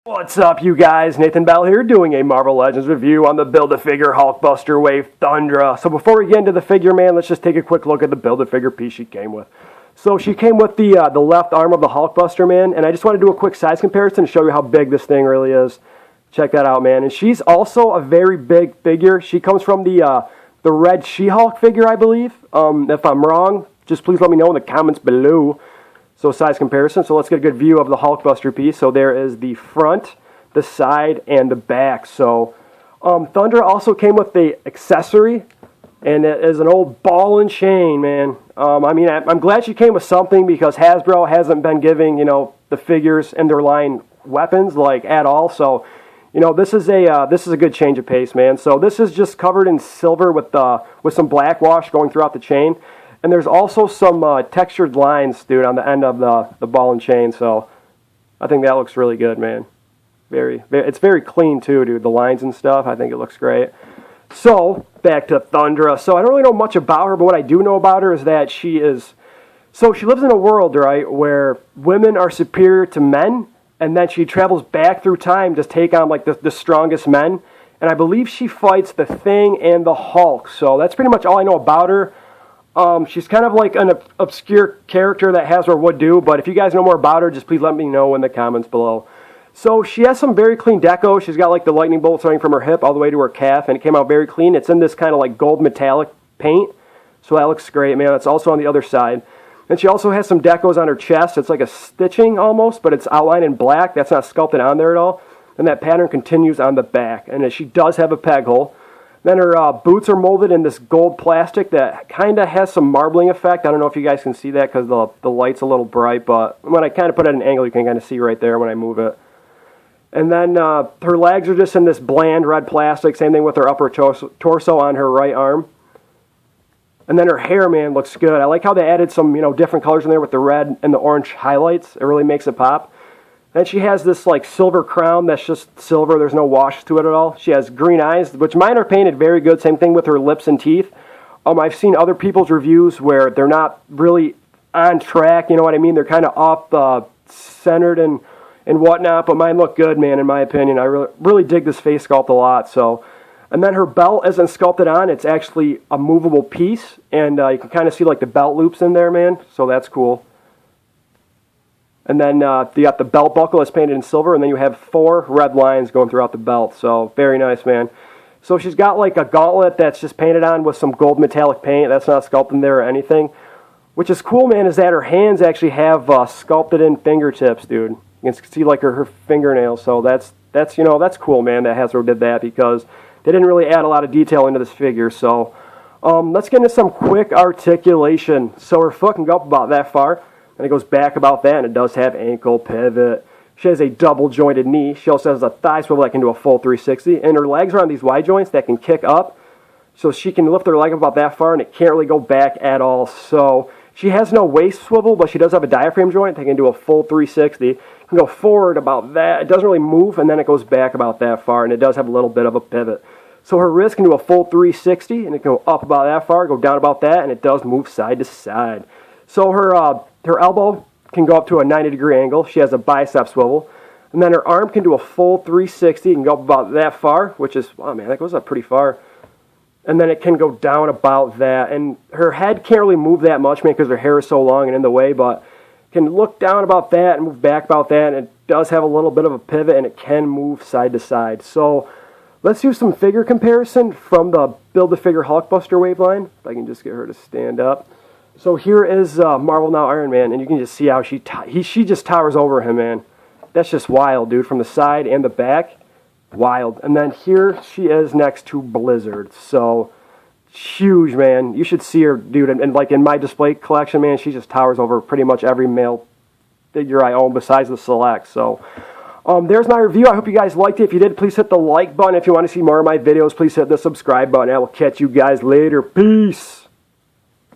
What's up, you guys? Nathan Bell here doing a Marvel Legends review on the Build-A-Figure Hulkbuster Wave Thundra. So before we get into the figure, man, let's just take a quick look at the Build-A-Figure piece she came with. So she came with the left arm of the Hulkbuster, man, and I just want to do a quick size comparison to show you how big this thing really is. Check that out, man. And she's also a very big figure. She comes from the Red She-Hulk figure, I believe. If I'm wrong, just please let me know in the comments below. So size comparison, so let's get a good view of the Hulkbuster piece. So there is the front, the side, and the back. So Thundra also came with the accessory, and it is an old ball and chain, man. I'm glad she came with something because Hasbro hasn't been giving, the figures in their line weapons, like, at all. So, this is a good change of pace, man. So this is just covered in silver with some black wash going throughout the chain. And there's also some textured lines, dude, on the end of the ball and chain. So I think that looks really good, man. It's very clean, too, dude. The lines and stuff, I think it looks great. So back to Thundra. So I don't really know much about her, but what I do know about her is that she lives in a world, right, where women are superior to men, and then she travels back through time to take on, like, the strongest men. And I believe she fights the Thing and the Hulk. So that's pretty much all I know about her. She's kind of like an obscure character that Hasbro would do, but if you guys know more about her, just please let me know in the comments below. So she has some very clean deco. She's got like the lightning bolts running from her hip all the way to her calf, and it came out very clean. It's in this kind of like gold metallic paint, so that looks great, man. It's also on the other side. And she also has some decos on her chest. It's like a stitching almost, but it's outlined in black. That's not sculpted on there at all. And that pattern continues on the back, and she does have a peg hole. Then her boots are molded in this gold plastic that kind of has some marbling effect. I don't know if you guys can see that because the light's a little bright, but when I kind of put it at an angle, you can kind of see right there when I move it. And then her legs are just in this bland red plastic. Same thing with her upper torso on her right arm. And then her hair, man, looks good. I like how they added some, different colors in there with the red and the orange highlights. It really makes it pop. Then she has this like silver crown that's just silver. There's no wash to it at all. She has green eyes, which mine are painted very good. Same thing with her lips and teeth. I've seen other people's reviews where they're not really on track. You know what I mean? They're kind of off centered and whatnot. But mine look good, man. In my opinion, I really dig this face sculpt a lot. So, and then her belt isn't sculpted on. It's actually a movable piece, and you can kind of see like the belt loops in there, man. So that's cool. And then you got the belt buckle that's painted in silver, and then you have 4 red lines going throughout the belt. So very nice, man. So she's got like a gauntlet that's just painted on with some gold metallic paint. That's not sculpted there or anything. Which is cool, man, is that her hands actually have sculpted in fingertips, dude. You can see like her fingernails. So that's cool, man, that Hasbro did that because they didn't really add a lot of detail into this figure. So let's get into some quick articulation. So her foot can go up about that far. And it goes back about that, and it does have ankle pivot. She has a double jointed knee. She also has a thigh swivel that can do a full 360. And her legs are on these wide joints that can kick up. So she can lift her leg up about that far, and it can't really go back at all. So she has no waist swivel, but she does have a diaphragm joint that can do a full 360. It can go forward about that. It doesn't really move, and then it goes back about that far, and it does have a little bit of a pivot. So her wrist can do a full 360, and it can go up about that far, go down about that, and it does move side to side. So her elbow can go up to a 90-degree angle. She has a bicep swivel. And then her arm can do a full 360. It can go up about that far, which is, wow, man, that goes up pretty far. And then it can go down about that. And her head can't really move that much, man, because her hair is so long and in the way, but can look down about that and move back about that. And it does have a little bit of a pivot, and it can move side to side. So let's do some figure comparison from the Build-A-Figure Hulkbuster wave line. If I can just get her to stand up. So here is Marvel Now Iron Man, and you can just see how she just towers over him, man. That's just wild, dude, from the side and the back. Wild. And then here she is next to Blizzard. So huge, man. You should see her, dude. And like in my display collection, man, she just towers over pretty much every male figure I own besides the Select. So there's my review. I hope you guys liked it. If you did, please hit the like button. If you want to see more of my videos, please hit the subscribe button. I will catch you guys later. Peace.